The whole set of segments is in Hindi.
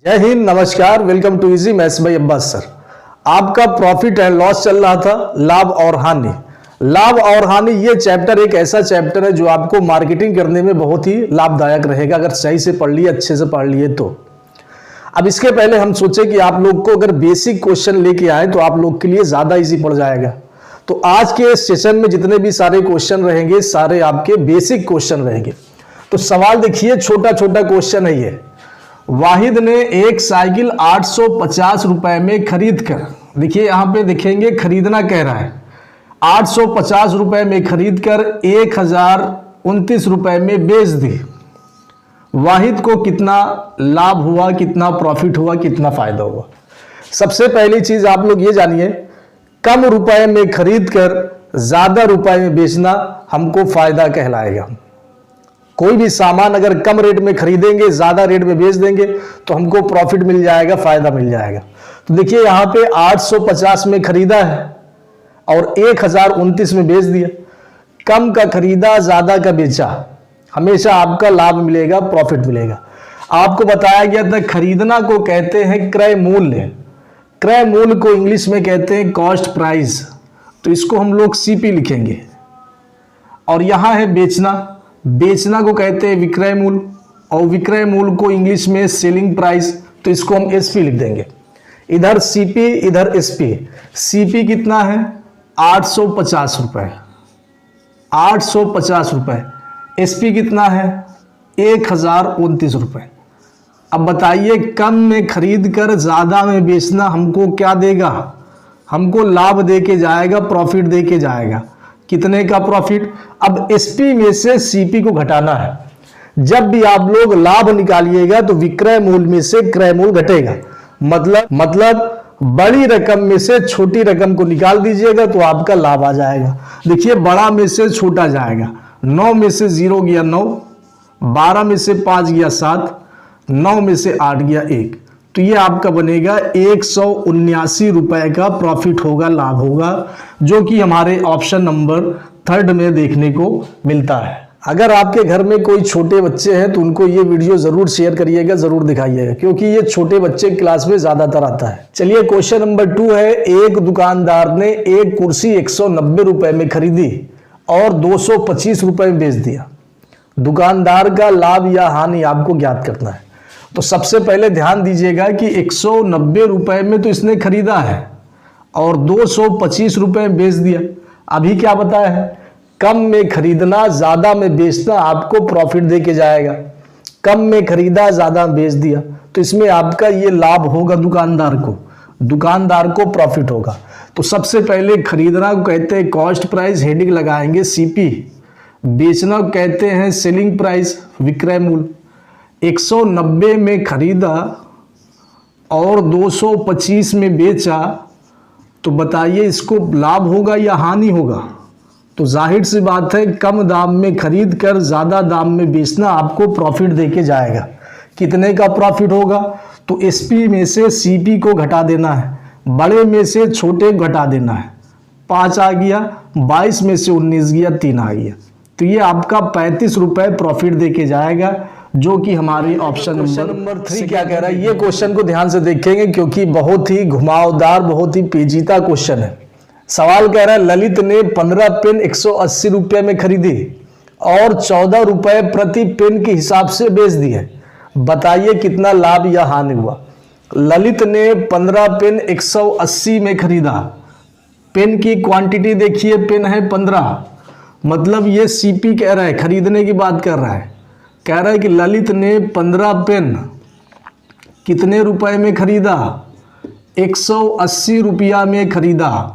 जय हिंद, नमस्कार, welcome to easy maths by Abbas sir. आपका प्रॉफिट एंड लॉस चल रहा था, लाभ और हानि। लाभ और हानि ये चैप्टर एक ऐसा चैप्टर है जो आपको मार्केटिंग करने में बहुत ही लाभदायक रहेगा अगर सही से पढ़ लिए, अच्छे से पढ़ लिए तो। अब इसके पहले हम सोचे कि आप लोग को अगर बेसिक क्वेश्चन लेके आए तो आप लोग के लिए ज्यादा इजी पड़ जाएगा। तो आज के सेशन में जितने भी सारे क्वेश्चन रहेंगे सारे आपके बेसिक क्वेश्चन रहेंगे। तो सवाल देखिए, छोटा छोटा क्वेश्चन है ये। वाहिद ने एक साइकिल 850 रुपए में खरीद कर, देखिए यहां पे देखेंगे खरीदना कह रहा है, 850 रुपए में खरीद कर 1029 रुपए में बेच दी। वाहिद को कितना लाभ हुआ, कितना प्रॉफिट हुआ, कितना फायदा हुआ। सबसे पहली चीज आप लोग ये जानिए, कम रुपए में खरीद कर ज्यादा रुपए में बेचना हमको फायदा कहलाएगा। कोई भी सामान अगर कम रेट में खरीदेंगे, ज्यादा रेट में बेच देंगे तो हमको प्रॉफिट मिल जाएगा, फायदा मिल जाएगा। तो देखिए यहां पे 850 में खरीदा है और 1029 में बेच दिया। कम का खरीदा, ज्यादा का बेचा, हमेशा आपका लाभ मिलेगा, प्रॉफिट मिलेगा। आपको बताया गया था खरीदना को कहते हैं क्रय मूल्य। क्रय मूल्य को इंग्लिश में कहते हैं कॉस्ट प्राइस, तो इसको हम लोग सीपी लिखेंगे। और यहां है बेचना, बेचना को कहते हैं विक्रय मूल्य, और विक्रय मूल्य को इंग्लिश में सेलिंग प्राइस, तो इसको हम एसपी लिख देंगे। इधर सीपी, इधर एसपी। सीपी कितना है? 850 रुपए, 850 रुपए। एसपी कितना है? 1029 रुपए। अब बताइए, कम में खरीद कर ज्यादा में बेचना हमको क्या देगा? हमको लाभ दे के जाएगा, प्रॉफिट दे के जाएगा। कितने का प्रॉफिट? अब एसपी में से सीपी को घटाना है। जब भी आप लोग लाभ निकालिएगा तो विक्रय मूल्य में से क्रय मूल्य घटेगा। मतलब बड़ी रकम में से छोटी रकम को निकाल दीजिएगा तो आपका लाभ आ जाएगा। देखिए बड़ा में से छोटा जाएगा, 9 में से 0 गया 9, 12 में से 5 गया 7, 9 में से 8 गया 1, तो ये आपका बनेगा 179 रुपए का प्रॉफिट होगा, लाभ होगा, जो कि हमारे ऑप्शन नंबर 3 में देखने को मिलता है। अगर आपके घर में कोई छोटे बच्चे हैं तो उनको ये वीडियो जरूर शेयर करिएगा, जरूर दिखाइएगा, क्योंकि ये छोटे बच्चे क्लास में ज्यादातर आता है। चलिए क्वेश्चन नंबर 2 है। एक दुकानदार ने एक कुर्सी 190 रुपए में खरीदी और 225 रुपए में बेच दिया। दुकानदार का लाभ या हानि आपको ज्ञात करना है। तो सबसे पहले ध्यान दीजिएगा कि 190 रुपए में तो इसने खरीदा है और 225 रुपए में बेच दिया। अभी क्या बताया है? कम में खरीदना, ज्यादा में बेचना आपको प्रॉफिट दे के जाएगा। कम में खरीदा, ज्यादा में बेच दिया, तो इसमें आपका ये लाभ होगा, दुकानदार को प्रॉफिट होगा। तो सबसे पहले खरीदना को कहते हैं कॉस्ट प्राइस, हेडिंग लगाएंगे सीपी। बेचना को कहते हैं सेलिंग प्राइस, विक्रय मूल्य। 190 में खरीदा और 225 में बेचा, तो बताइए इसको लाभ होगा या हानि होगा? तो जाहिर सी बात है, कम दाम में खरीद कर ज्यादा दाम में बेचना आपको प्रॉफिट देके जाएगा। कितने का प्रॉफिट होगा? तो एसपी में से सीपी को घटा देना है, बड़े में से छोटे को घटा देना है। 5 आ गया, 22 में से 19 गया, 3 आ गया, तो ये आपका 35 रुपए प्रॉफिट देके जाएगा, जो कि हमारे ऑप्शन नंबर 3 क्या कह रहा है। ये क्वेश्चन को ध्यान से देखेंगे क्योंकि बहुत ही घुमावदार, बहुत ही पेचीदा क्वेश्चन है। सवाल कह रहा है ललित ने 15 पेन 180 रुपए में खरीदी और 14 रुपए प्रति पेन के हिसाब से बेच दिए। बताइए कितना लाभ या हानि हुआ? ललित ने 15 पेन 180 में खरीदा। पेन की क्वांटिटी देखिए, पेन है 15, मतलब ये सीपी कह रहा है, खरीदने की बात कर रहा है। कह रहा है कि ललित ने 15 पेन कितने रुपए में खरीदा? 180 रुपया में खरीदा।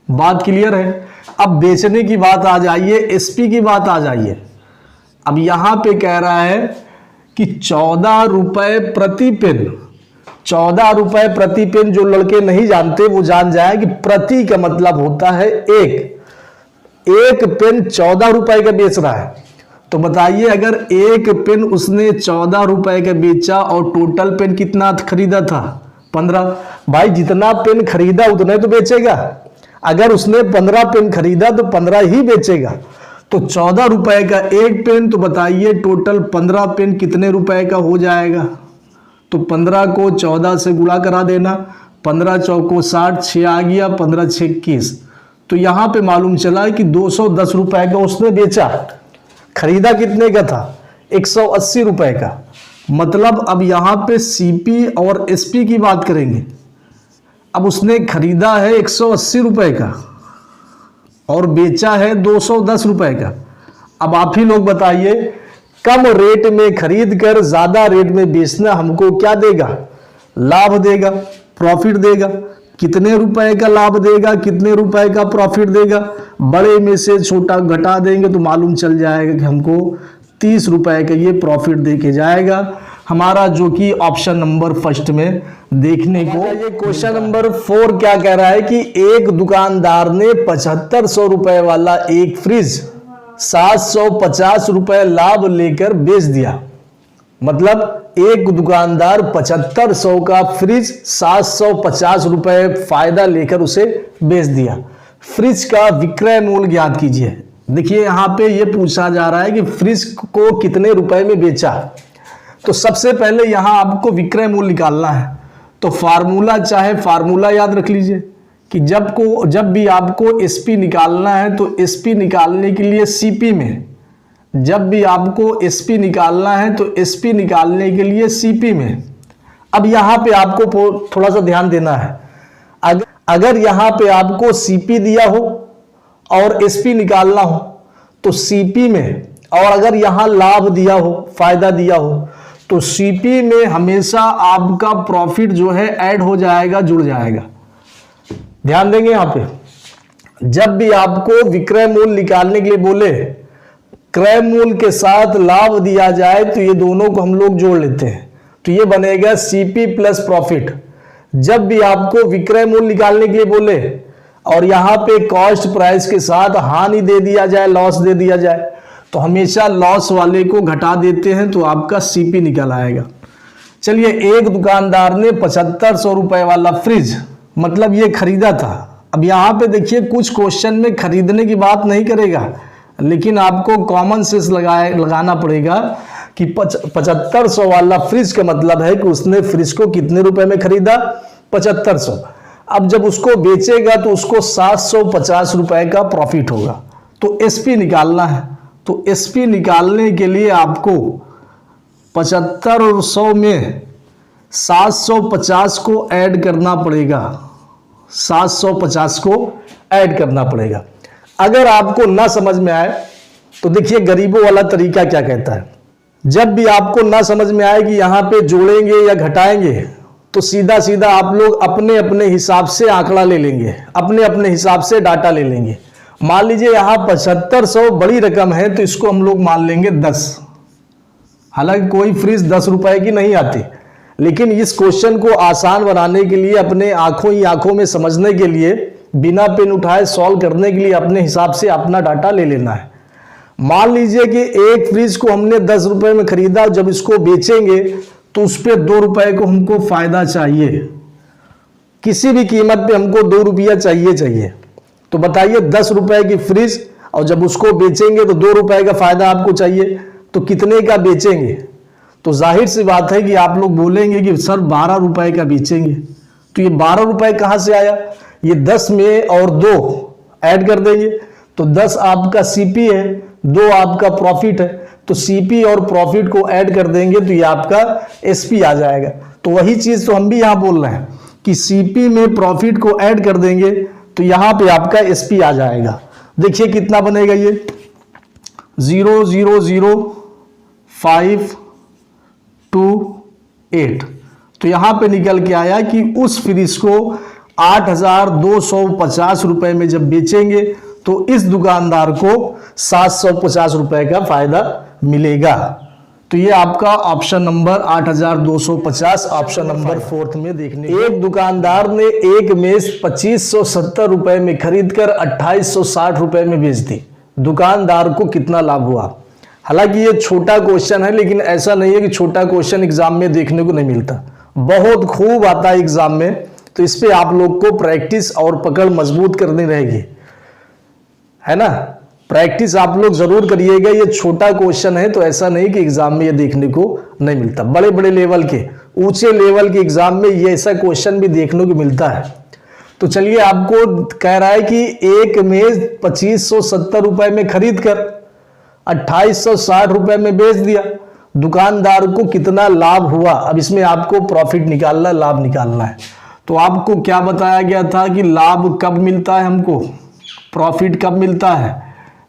बात क्लियर है? अब बेचने की बात आ जाइए, एसपी की बात आ जाइए। अब यहां पे कह रहा है कि 14 रुपए प्रति पेन। 14 रुपए प्रति पेन, जो लड़के नहीं जानते वो जान जाए कि प्रति का मतलब होता है एक पेन 14 रुपए का बेच रहा है। तो बताइए अगर एक पेन उसने 14 रुपए का बेचा और टोटल पेन कितना खरीदा था? 15। भाई जितना पेन खरीदा उतने तो बेचेगा। अगर उसने 15 पेन खरीदा तो 15 ही बेचेगा। तो 14 रुपए का एक पेन, तो बताइए टोटल 15 पेन कितने रुपए का हो जाएगा? तो 15 को 14 से गुणा करा देना, 15 चौको 60, 6 आ गया, 15 6 21। तो यहाँ पे मालूम चला कि 210 रुपए का उसने बेचा। खरीदा कितने का था? 180 रुपए का। मतलब अब यहाँ पे सीपी और एसपी की बात करेंगे। अब उसने खरीदा है 180 रुपए का और बेचा है 210 रुपए का। अब आप ही लोग बताइए, कम रेट में खरीद कर ज्यादा रेट में बेचना हमको क्या देगा? लाभ देगा, प्रॉफिट देगा। कितने रुपए का लाभ देगा, कितने रुपए का प्रॉफिट देगा? बड़े में से छोटा घटा देंगे तो मालूम चल जाएगा कि हमको 30 रुपए का ये प्रॉफिट दे के जाएगा हमारा, जो कि ऑप्शन नंबर फर्स्ट में देखने को। ये क्वेश्चन नंबर 4 क्या कह रहा है कि एक दुकानदार ने 7500 रुपए वाला एक फ्रिज 750 रुपए लाभ लेकर बेच दिया। मतलब एक दुकानदार 7500 का फ्रिज 750 रुपए फायदा लेकर उसे बेच दिया। फ्रिज का विक्रय मूल्य ज्ञात कीजिए। देखिए यहाँ पे ये पूछा जा रहा है कि फ्रिज को कितने रुपए में बेचा। तो सबसे पहले यहाँ आपको विक्रय मूल्य निकालना है। तो फार्मूला, चाहे फार्मूला याद रख लीजिए कि जब भी आपको एसपी निकालना है तो एसपी निकालने के लिए सीपी में, जब भी आपको एसपी निकालना है तो एसपी निकालने के लिए सीपी में। अब यहाँ पे आपको थोड़ा सा ध्यान देना है। अगर यहाँ पे आपको सीपी दिया हो और एसपी निकालना हो तो सीपी में, और अगर यहाँ लाभ दिया हो, फायदा दिया हो, तो सीपी में हमेशा आपका प्रॉफिट जो है ऐड हो जाएगा, जुड़ जाएगा। ध्यान देंगे यहाँ पे, जब भी आपको विक्रय मूल्य निकालने के लिए बोले, क्रय मूल्य के साथ लाभ दिया जाए तो ये दोनों को हम लोग जोड़ लेते हैं, तो ये बनेगा सीपी प्लस प्रॉफिट। जब भी आपको विक्रय मूल्य निकालने के लिए बोले और यहाँ पे कॉस्ट प्राइस के साथ हानि दे दिया जाए, लॉस दे दिया जाए, तो हमेशा लॉस वाले को घटा देते हैं, तो आपका सीपी निकल आएगा। चलिए, एक दुकानदार ने 7500 रुपए वाला फ्रिज, मतलब ये खरीदा था। अब यहाँ पे देखिए, कुछ क्वेश्चन में खरीदने की बात नहीं करेगा, लेकिन आपको कॉमन सेंस लगाना पड़ेगा कि 7500 वाला फ्रिज का मतलब है कि उसने फ्रिज को कितने रुपए में खरीदा? 7500। अब जब उसको बेचेगा तो उसको 750 रुपए का प्रॉफिट होगा। तो एसपी निकालना है। तो एसपी निकालने के लिए आपको 75 और 100 में 750 को ऐड करना पड़ेगा, 750 को ऐड करना पड़ेगा। अगर आपको ना समझ में आए तो देखिए, गरीबों वाला तरीका क्या कहता है। जब भी आपको ना समझ में आए कि यहाँ पे जोड़ेंगे या घटाएंगे, तो सीधा सीधा आप लोग अपने अपने हिसाब से आंकड़ा ले लेंगे, अपने अपने हिसाब से डाटा ले लेंगे। मान लीजिए यहाँ 7500 बड़ी रकम है तो इसको हम लोग मान लेंगे 10। हालांकि कोई फ्रिज 10 रुपए की नहीं आती, लेकिन इस क्वेश्चन को आसान बनाने के लिए, अपने आंखों ही आंखों में समझने के लिए, बिना पेन उठाए सॉल्व करने के लिए अपने हिसाब से अपना डाटा ले लेना है। मान लीजिए कि एक फ्रिज को हमने 10 रुपए में खरीदा, जब इसको बेचेंगे तो उस पर 2 रुपए को हमको फायदा चाहिए। किसी भी कीमत पे हमको 2 रुपया चाहिए। तो बताइए, 10 रुपए की फ्रिज और जब उसको बेचेंगे तो 2 रुपए का फायदा आपको चाहिए, तो कितने का बेचेंगे? तो जाहिर सी बात है कि आप लोग बोलेंगे कि सर 12 रुपए का बेचेंगे। तो ये 12 रुपए कहां से आया? ये 10 में और 2 ऐड कर देंगे, तो 10 आपका सीपी है, 2 आपका प्रॉफिट है। तो सीपी और प्रॉफिट को ऐड कर देंगे तो ये आपका एसपी आ जाएगा। तो वही चीज तो हम भी यहां बोल रहे हैं कि सीपी में प्रॉफिट को ऐड कर देंगे तो यहां पे आपका एसपी आ जाएगा। देखिए कितना बनेगा ये, 0,00528। तो यहां पे निकल के आया कि उस फ्रिज को 8,250 रुपए में जब बेचेंगे तो इस दुकानदार को 750 रुपए का फायदा मिलेगा। तो ये आपका ऑप्शन नंबर 8,250 ऑप्शन नंबर 4 में देखने। एक दुकानदार ने एक मेज 2570 रुपए में खरीदकर 2860 रुपए में बेच दी। दुकानदार को कितना लाभ हुआ? हालांकि ये छोटा क्वेश्चन है, लेकिन ऐसा नहीं है कि छोटा क्वेश्चन एग्जाम में देखने को नहीं मिलता, बहुत खूब आता है एग्जाम में। तो इस पे आप लोग को प्रैक्टिस और पकड़ मजबूत करनी रहेगी, है ना। प्रैक्टिस आप लोग जरूर करिएगा। ये छोटा क्वेश्चन है तो ऐसा नहीं कि एग्जाम में ये देखने को नहीं मिलता, बड़े बड़े लेवल के, ऊंचे लेवल के एग्जाम में ये ऐसा क्वेश्चन भी देखने को मिलता है। तो चलिए, आपको कह रहा है कि एक मेज 2570 रुपए में खरीद कर 2860 रुपए में बेच दिया, दुकानदार को कितना लाभ हुआ। अब इसमें आपको प्रॉफिट निकालना, लाभ निकालना है। तो आपको क्या बताया गया था कि लाभ कब मिलता है हमको, प्रॉफिट कब मिलता है,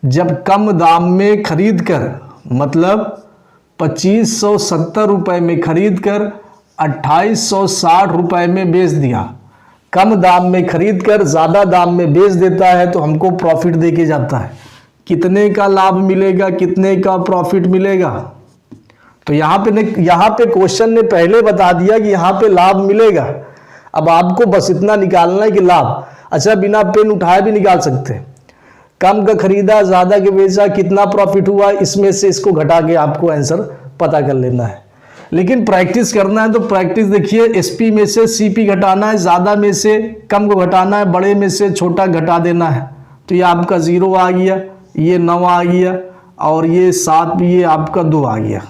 जब कम दाम में खरीद कर, मतलब 2570 रुपए में खरीद कर 2860 रुपए में बेच दिया। कम दाम में खरीद कर ज़्यादा दाम में बेच देता है तो हमको प्रॉफिट दे के जाता है। कितने का लाभ मिलेगा, कितने का प्रॉफिट मिलेगा। तो यहाँ पे क्वेश्चन ने पहले बता दिया कि यहाँ पे लाभ मिलेगा। अब आपको बस इतना निकालना है कि लाभ, अच्छा बिना पेन उठाए भी निकाल सकते हैं। कम का खरीदा, ज़्यादा के बेचा, कितना प्रॉफिट हुआ, इसमें से इसको घटा के आपको आंसर पता कर लेना है। लेकिन प्रैक्टिस करना है तो प्रैक्टिस देखिए, एसपी में से सीपी घटाना है, ज़्यादा में से कम को घटाना है, बड़े में से छोटा घटा देना है। तो ये आपका 0 आ गया, ये 9 आ गया और ये 7, ये आपका 2 आ गया।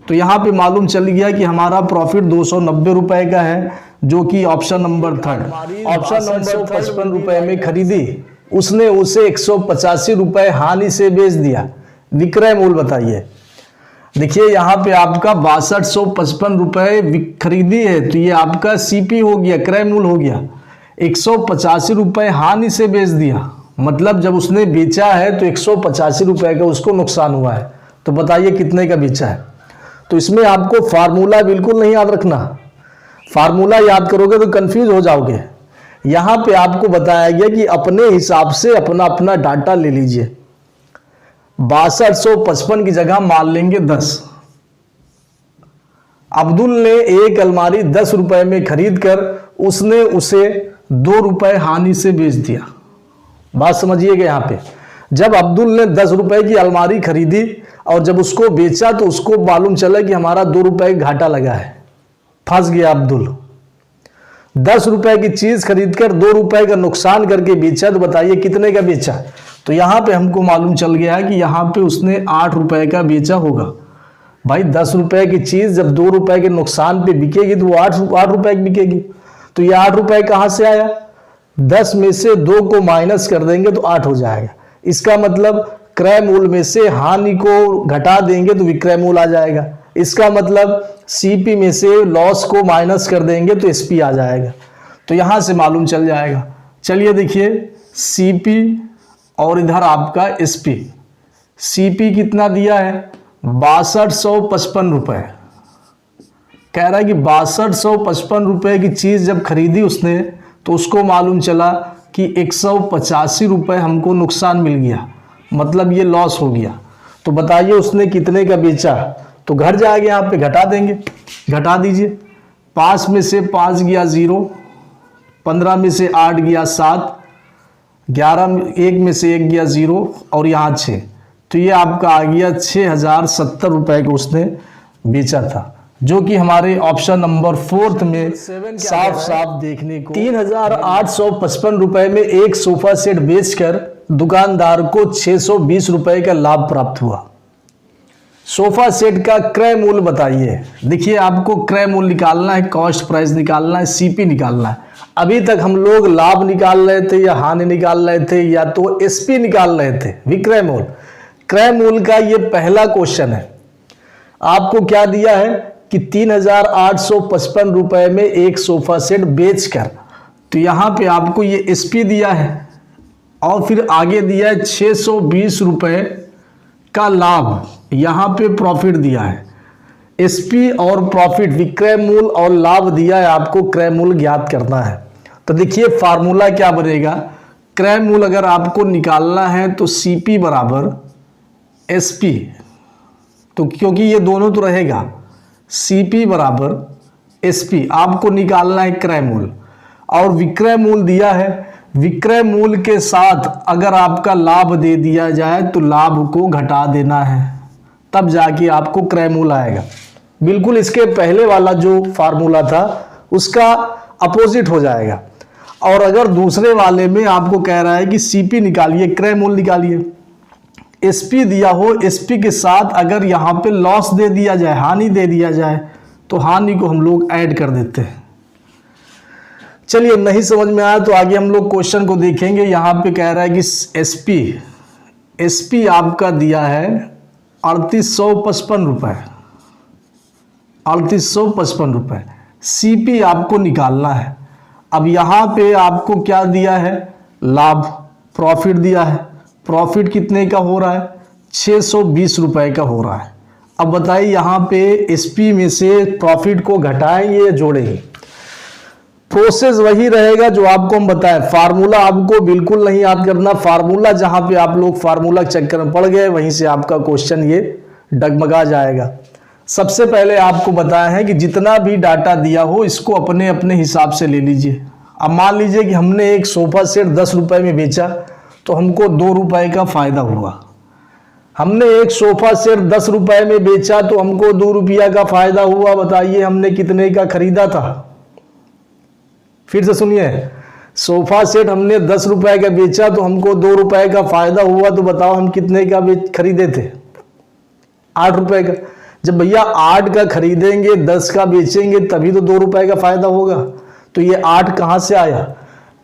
तो यहाँ पे मालूम चल गया कि हमारा प्रॉफिट 290 रुपए का है, जो कि ऑप्शन नंबर 3, ऑप्शन नंबर 55 रुपए में खरीदी, उसने उसे 185 रुपए हानि से बेच दिया। विक्रय मूल्य बताइए। देखिए यहाँ पे आपका 6255 रुपए खरीदी है तो ये आपका सीपी हो गया, क्रय मूल्य हो गया। 185 रुपए हानि से बेच दिया, मतलब जब उसने बेचा है तो 185 रुपए का उसको नुकसान हुआ है। तो बताइए कितने का बेचा है। तो इसमें आपको फार्मूला बिल्कुल नहीं याद रखना, फार्मूला याद करोगे तो कंफ्यूज हो जाओगे। यहाँ पे आपको बताया गया कि अपने हिसाब से अपना अपना डाटा ले लीजिए। 6255 की जगह मान लेंगे 10। अब्दुल ने एक अलमारी 10 रुपए में खरीद कर उसने उसे 2 रुपए हानि से बेच दिया। बात समझिएगा यहाँ पे, जब अब्दुल ने 10 रुपए की अलमारी खरीदी और जब उसको बेचा तो उसको मालूम चला कि हमारा 2 रुपए घाटा लगा है, फंस गया अब्दुल। 10 रुपए की चीज खरीदकर 2 रुपए का नुकसान करके बेचा, तो बताइए कितने का बेचा। तो यहाँ पे हमको मालूम चल गया है कि यहाँ पे उसने 8 रुपए का बेचा होगा। भाई 10 रुपए की चीज जब 2 रुपए के नुकसान पे बिकेगी तो वो 8 रुपए की बिकेगी। तो ये 8 रुपए कहाँ से आया, 10 में से 2 को माइनस कर देंगे तो 8 हो जाएगा। इसका मतलब क्रय मूल्य में से हानि को घटा देंगे तो विक्रय मूल्य आ जाएगा। इसका मतलब सीपी में से लॉस को माइनस कर देंगे तो एसपी आ जाएगा। तो यहाँ से मालूम चल जाएगा। चलिए देखिए, सीपी और इधर आपका एसपी। सीपी कितना दिया है, 6255 रुपए। कह रहा है कि 6255 रुपए की चीज़ जब खरीदी उसने तो उसको मालूम चला कि 185 रुपए हमको नुकसान मिल गया, मतलब ये लॉस हो गया। तो बताइए उसने कितने का बेचा। तो घर जाएंगे, यहाँ पे घटा देंगे, घटा दीजिए। 5 में से 5 गया 0, 15 में से 8 गया 7, 11 1 में से 1 गया 0 और यहाँ 6। तो ये आपका आ गया 6070 रुपए को उसने बेचा था, जो कि हमारे ऑप्शन नंबर 4 में साफ साफ देखने को 3855 रुपए में एक सोफा सेट बेचकर दुकानदार को 620 रुपए का लाभ प्राप्त हुआ। सोफा सेट का क्रय मूल्य बताइए। देखिए आपको क्रय मूल्य निकालना है, कॉस्ट प्राइस निकालना है, सीपी निकालना है। अभी तक हम लोग लाभ निकाल रहे थे या हानि निकाल रहे थे या तो एसपी निकाल रहे थे, विक्रय मूल्य। क्रय मूल्य का ये पहला क्वेश्चन है। आपको क्या दिया है कि 3855 रुपए में एक सोफा सेट बेचकर, तो यहाँ पे आपको ये एसपी दिया है और फिर आगे दिया है 620 रुपए का लाभ, यहाँ पे प्रॉफिट दिया है। एसपी और प्रॉफिट, विक्रय मूल्य और लाभ दिया है, आपको क्रय मूल्य ज्ञात करना है। तो देखिए फार्मूला क्या बनेगा, क्रय मूल्य अगर आपको निकालना है तो सीपी बराबर एसपी, तो क्योंकि ये दोनों तो रहेगा, सीपी बराबर एसपी आपको निकालना है क्रय मूल्य। और विक्रय मूल्य दिया है, विक्रय मूल्य के साथ अगर आपका लाभ दे दिया जाए तो लाभ को घटा देना है, तब जाके आपको क्रय मूल्य आएगा। बिल्कुल इसके पहले वाला जो फार्मूला था उसका अपोजिट हो जाएगा। और अगर दूसरे वाले में आपको कह रहा है कि सीपी निकालिए, क्रय मूल्य निकालिए, एसपी दिया हो, एसपी के साथ अगर यहाँ पे लॉस दे दिया जाए, हानि दे दिया जाए, तो हानि को हम लोग ऐड कर देते हैं। चलिए, नहीं समझ में आया तो आगे हम लोग क्वेश्चन को देखेंगे। यहाँ पे कह रहा है कि एसपी आपका दिया है 3855 रुपये, 3855 रुपये। सीपी आपको निकालना है। अब यहाँ पे आपको क्या दिया है, लाभ, प्रॉफिट दिया है। प्रॉफिट कितने का हो रहा है, 620 रुपये का हो रहा है। अब बताइए यहाँ पे एसपी में से प्रॉफिट को घटाएंगे या जोड़ेंगे? प्रोसेस वही रहेगा जो आपको हम बताएं। फार्मूला आपको बिल्कुल नहीं याद करना। फार्मूला जहाँ पे आप लोग फार्मूला चक्कर में पड़ गए, वहीं से आपका क्वेश्चन ये डगमगा जाएगा। सबसे पहले आपको बताया है कि जितना भी डाटा दिया हो इसको अपने अपने हिसाब से ले लीजिए। अब मान लीजिए कि हमने एक सोफा सेट 10 रुपये में बेचा तो हमको 2 रुपये का फायदा हुआ। हमने एक सोफा सेट 10 रुपये में बेचा तो हमको 2 रुपया का फायदा हुआ। बताइए हमने कितने का खरीदा था? फिर से सुनिए, सोफा सेट हमने 10 रुपये का बेचा तो हमको 2 रुपये का फायदा हुआ। तो बताओ हम कितने का खरीदे थे? 8 रुपये का। जब भैया 8 का खरीदेंगे, 10 का बेचेंगे, तभी तो 2 रुपये का फायदा होगा। तो ये 8 कहाँ से आया?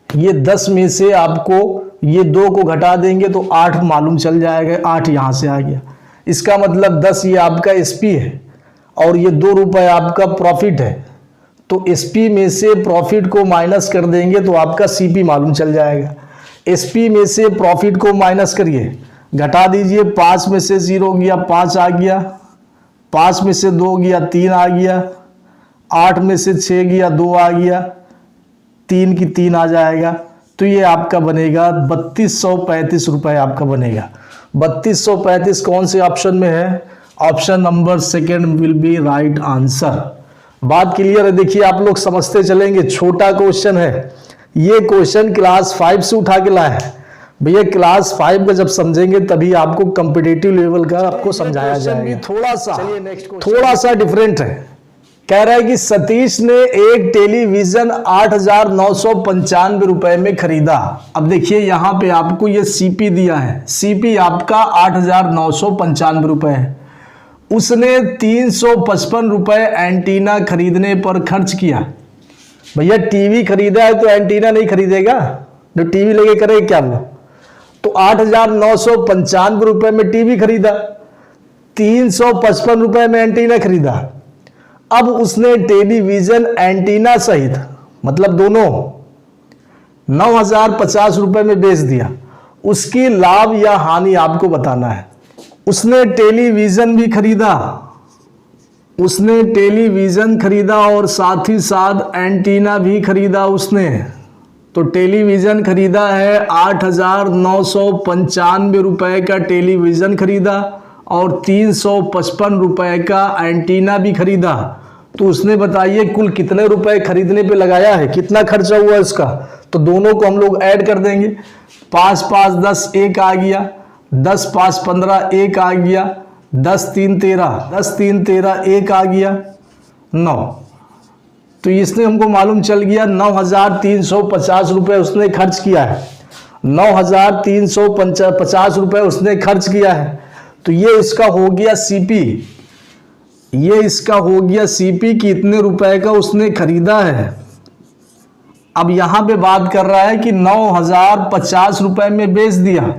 ये 10 में से आपको ये 2 को घटा देंगे तो 8 मालूम चल जाएगा। 8 यहाँ से आ गया। इसका मतलब 10 ये आपका एसपी है और ये 2 रुपये आपका प्रॉफिट है। तो एसपी में से प्रॉफिट को माइनस कर देंगे तो आपका सीपी मालूम चल जाएगा। एसपी में से प्रॉफिट को माइनस करिए, घटा दीजिए। 5 में से 0 गया, 5 आ गया। 5 में से 2 गया, 3 आ गया। 8 में से 6 गया, 2 आ गया। 3 की 3 आ जाएगा। तो ये आपका बनेगा 3235 रुपये आपका बनेगा। 3235 कौन से ऑप्शन में है? Option number 2 will be right answer. बात क्लियर है? देखिए आप लोग समझते चलेंगे। छोटा क्वेश्चन है ये। क्वेश्चन क्लास 5 से उठा के लाया है भैया। क्लास 5 का जब समझेंगे तभी आपको कॉम्पिटिटिव लेवल का आपको समझाया जाएगा। थोड़ा सा डिफरेंट है। कह रहा है कि सतीश ने एक टेलीविजन 8,995 रुपए में खरीदा। अब देखिए यहाँ पे आपको ये सीपी दिया है। सीपी आपका 8,995 रुपए है। उसने 355 रुपए एंटीना खरीदने पर खर्च किया। भैया टीवी खरीदा है तो एंटीना नहीं खरीदेगा? जो टीवी लेके करेगा क्या वो? तो 8,995 रुपए में टीवी खरीदा, 355 रुपए में एंटीना खरीदा। अब उसने टेलीविजन एंटीना सहित, मतलब दोनों, 9,050 रुपए में बेच दिया। उसकी लाभ या हानि आपको बताना है। उसने टेलीविजन भी खरीदा, उसने टेलीविजन खरीदा और साथ ही साथ एंटीना भी खरीदा उसने। तो टेलीविजन खरीदा है 8,995 रुपए का टेलीविजन खरीदा और 355 रुपए का एंटीना भी खरीदा। तो उसने बताइए कुल कितने रुपए खरीदने पे लगाया है, कितना खर्चा हुआ इसका? तो दोनों को हम लोग ऐड कर देंगे। 5 5 10 1 आ गया, 10 5 15 1 आ गया, 10 3 13, 10 3 13 1 आ गया, 9। तो इसने हमको मालूम चल गया 9,350 रुपये उसने खर्च किया है। 9,350 रुपये उसने खर्च किया है। तो ये इसका हो गया सीपी। ये इसका हो गया सीपी कि इतने रुपए का उसने खरीदा है। अब यहां पे बात कर रहा है कि 9,050 रुपए में बेच दिया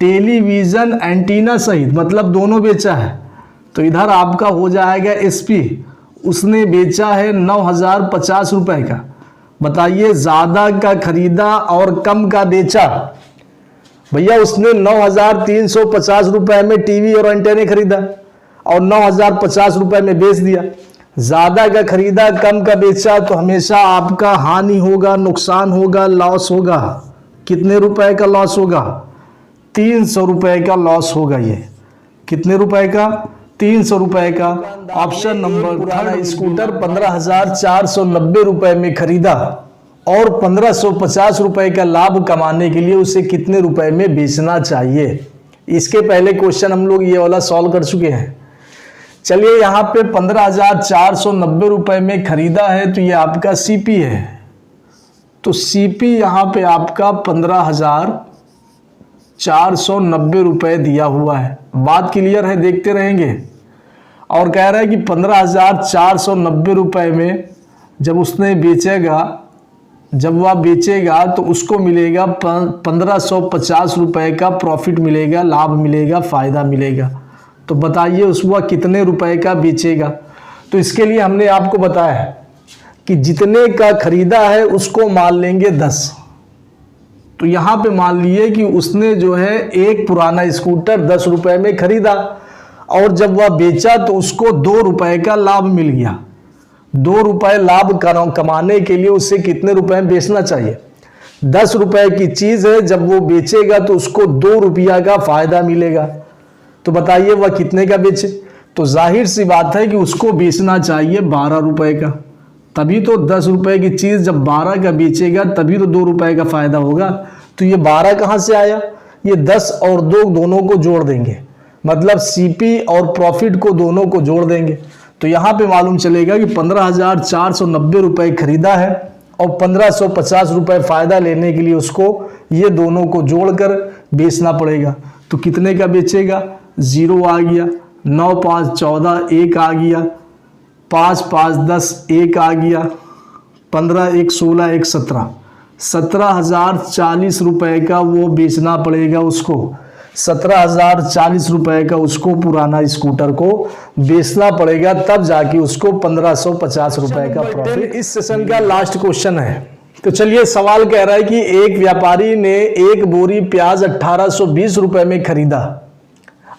टेलीविजन एंटीना सहित, मतलब दोनों बेचा है। तो इधर आपका हो जाएगा एसपी। उसने बेचा है 9,050 रुपए का। बताइए ज़्यादा का खरीदा और कम का बेचा। भैया उसने 9,350 रुपए में टीवी और एंटीना खरीदा और 9,050 रुपए में बेच दिया। ज़्यादा का खरीदा, कम का बेचा, तो हमेशा आपका हानि होगा, नुकसान होगा, लॉस होगा। कितने रुपए का लॉस होगा? 300 रुपए का लॉस होगा। ये कितने रुपए का? 300 रुपए का। ऑप्शन नंबर 3, स्कूटर 15,490 रुपए में खरीदा और 1,550 रुपए का लाभ कमाने के लिए उसे कितने रुपए में बेचना चाहिए? इसके पहले क्वेश्चन हम लोग ये वाला सॉल्व कर चुके हैं। चलिए यहाँ पे 15,490 रुपए में खरीदा है तो ये आपका सीपी है। तो सीपी यहाँ पे आपका 15,490 रुपये दिया हुआ है। बात क्लियर है, देखते रहेंगे। और कह रहा है कि 15,490 रुपये में जब उसने बेचेगा, जब वह बेचेगा तो उसको मिलेगा 1550 रुपये का प्रॉफिट मिलेगा, लाभ मिलेगा, फ़ायदा मिलेगा। तो बताइए उस वह कितने रुपए का बेचेगा। तो इसके लिए हमने आपको बताया है कि जितने का खरीदा है उसको मान लेंगे 10। तो यहाँ पे मान लिए कि उसने जो है एक पुराना स्कूटर 10 रुपए में खरीदा और जब वह बेचा तो उसको 2 रुपए का लाभ मिल गया। 2 रुपए लाभ कमाने के लिए उसे कितने रुपए में बेचना चाहिए? 10 रुपए की चीज़ है, जब वो बेचेगा तो उसको 2 रुपया का फायदा मिलेगा। तो बताइए वह कितने का बेचे? तो जाहिर सी बात है कि उसको बेचना चाहिए 12 रुपए का। तभी तो 10 रुपए की चीज़ जब 12 का बेचेगा तभी तो 2 रुपए का फायदा होगा। तो ये 12 कहाँ से आया? ये 10 और 2 दोनों को जोड़ देंगे, मतलब सीपी और प्रॉफिट को दोनों को जोड़ देंगे। तो यहाँ पे मालूम चलेगा कि 15,490 रुपये खरीदा है और 1550 रुपये फ़ायदा लेने के लिए उसको ये दोनों को जोड़कर बेचना पड़ेगा। तो कितने का बेचेगा? 0 आ गया, 9 5 14 1 आ गया, 5 5 10 1 आ गया, 15 1 16 1 17, 17,040 रुपये का वो बेचना पड़ेगा उसको। 17,040 रुपये का उसको पुराना स्कूटर को बेचना पड़ेगा, तब जाके उसको 1550 रुपये का प्रॉफिट। इस सेशन का लास्ट क्वेश्चन है। तो चलिए, सवाल कह रहा है कि एक व्यापारी ने एक बोरी प्याज 1820 रुपये में खरीदा।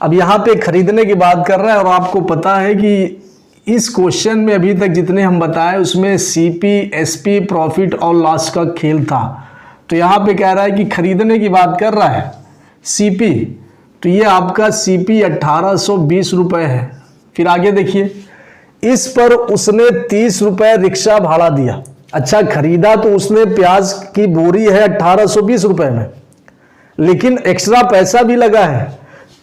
अब यहाँ पे खरीदने की बात कर रहा है और आपको पता है कि इस क्वेश्चन में अभी तक जितने हम बताए उसमें सीपी, एसपी, प्रॉफिट और लॉस का खेल था। तो यहाँ पे कह रहा है कि खरीदने की बात कर रहा है सीपी, तो ये आपका सीपी 1820 रुपये है। फिर आगे देखिए, इस पर उसने 30 रुपये रिक्शा भाड़ा दिया। अच्छा, खरीदा तो उसने प्याज की बोरी है 1820 रुपये में, लेकिन एक्स्ट्रा पैसा भी लगा है,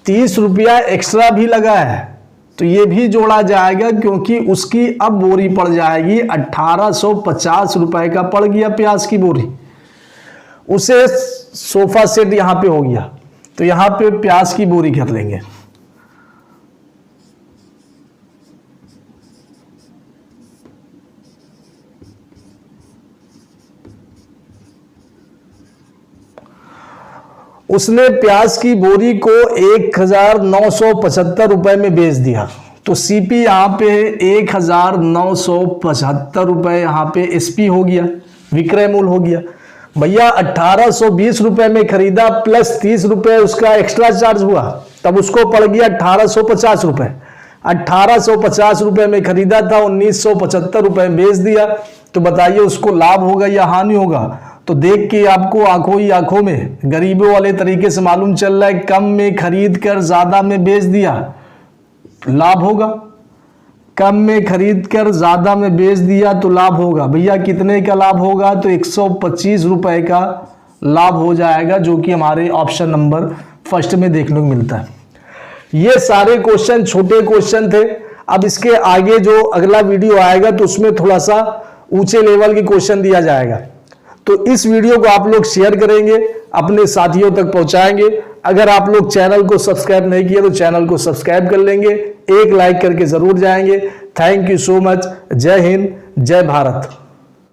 30 रुपया एक्स्ट्रा भी लगा है। तो ये भी जोड़ा जाएगा क्योंकि उसकी अब बोरी पड़ जाएगी 1850 रुपये का पड़ गया प्याज की बोरी। उसे सोफा सेट यहाँ पे हो गया, तो यहाँ पे प्याज की बोरी कर लेंगे। उसने प्याज की बोरी को 1975 रुपए में बेच दिया। तो सीपी यहाँ पे 1975 रुपए यहाँ पे एसपी हो गया, विक्रय मूल्य हो गया। भैया 1820 रुपए में खरीदा प्लस 30 रुपए उसका एक्स्ट्रा चार्ज हुआ, तब उसको पड़ गया 1850 रुपए। 1850 रुपए में खरीदा था, 1975 रुपए में बेच दिया। तो बताइए उसको लाभ होगा या हानि होगा? तो देख के आपको आंखों ही आंखों में गरीबों वाले तरीके से मालूम चल रहा है, कम में खरीद कर ज्यादा में बेच दिया, लाभ होगा। कम में खरीद कर ज्यादा में बेच दिया तो लाभ होगा। भैया कितने का लाभ होगा? तो 125 रुपए का लाभ हो जाएगा, जो कि हमारे ऑप्शन नंबर फर्स्ट में देखने को मिलता है। ये सारे क्वेश्चन छोटे क्वेश्चन थे। अब इसके आगे जो अगला वीडियो आएगा तो उसमें थोड़ा सा ऊंचे लेवल के क्वेश्चन दिया जाएगा। तो इस वीडियो को आप लोग शेयर करेंगे, अपने साथियों तक पहुंचाएंगे। अगर आप लोग चैनल को सब्सक्राइब नहीं किया तो चैनल को सब्सक्राइब कर लेंगे, एक लाइक करके जरूर जाएंगे। Thank you so much. जय हिंद, जय भारत।